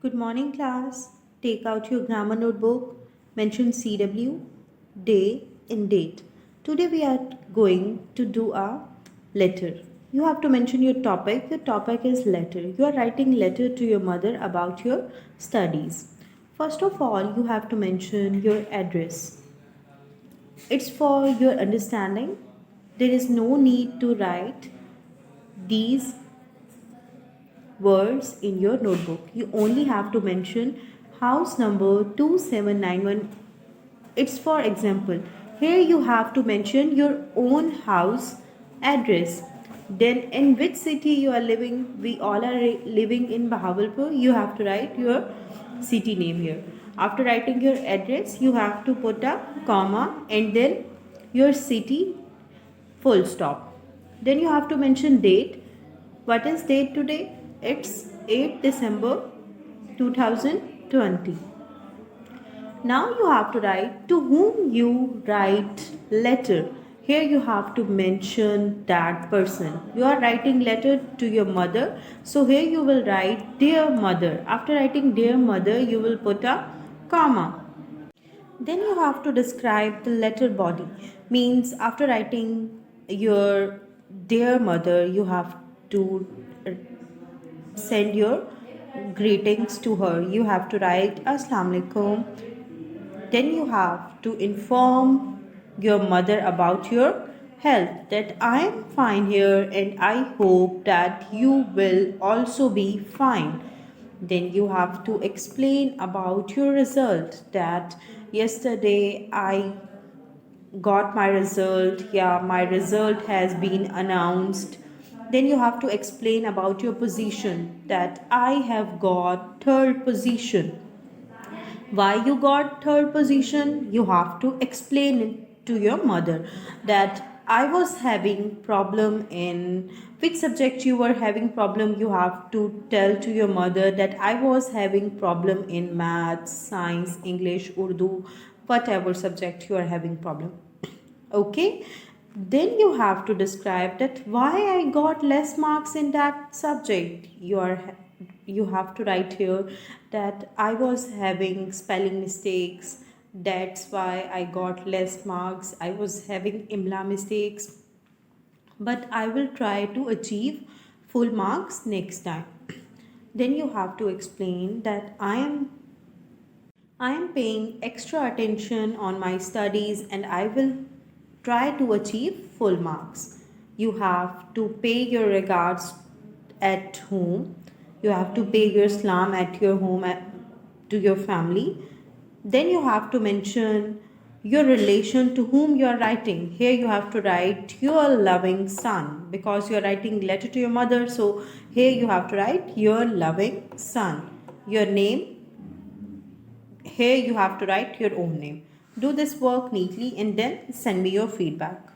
Good morning, class. Take out your grammar notebook. Mention CW, day, and date. Today we are going to do a letter. You have to mention your topic. Your topic is letter. You are writing letter to your mother about your studies. First of all, you have to mention your address. It's for your understanding. There is no need to write these words in your notebook. You only have to mention house number 2791. It's for example. Here you have to mention your own house address. Then in which city you are living. We all are living in Bahawalpur. You have to write your city name here. After writing your address, you have to put a comma and then your city full stop. Then you have to mention date. What is date today? It's 8 December 2020. Now you have to write to whom you write letter. Here you have to mention that person. You are writing letter to your mother. So here you will write dear mother. After writing dear mother, you will put a comma. Then you have to describe the letter body. Means after writing your dear mother, you have to send your greetings to her. You have to write Assalamu alaikum. Then you have to inform your mother about your health, that I am fine here and I hope that you will also be fine. Then you have to explain about your result, that yesterday I got my result. Yeah, my result has been announced. Then you have to explain about your position, that I have got third position. Why you got third position? You have to explain it to your mother, that I was having problem in which subject you were having problem. You have to tell to your mother that I was having problem in maths, science, English, Urdu, whatever subject you are having problem. Okay, then you have to describe that why I got less marks in that subject. You have to write here that I was having spelling mistakes, that's why I got less marks. I was having imla mistakes, but I will try to achieve full marks next time. Then you have to explain that I am paying extra attention on my studies and I will try to achieve full marks. You have to pay your regards at home. You have to pay your salam at your home to your family. Then you have to mention your relation to whom you are writing. Here you have to write your loving son, because you are writing letter to your mother. So here you have to write your loving son. Your name, here you have to write your own name. Do this work neatly and then send me your feedback.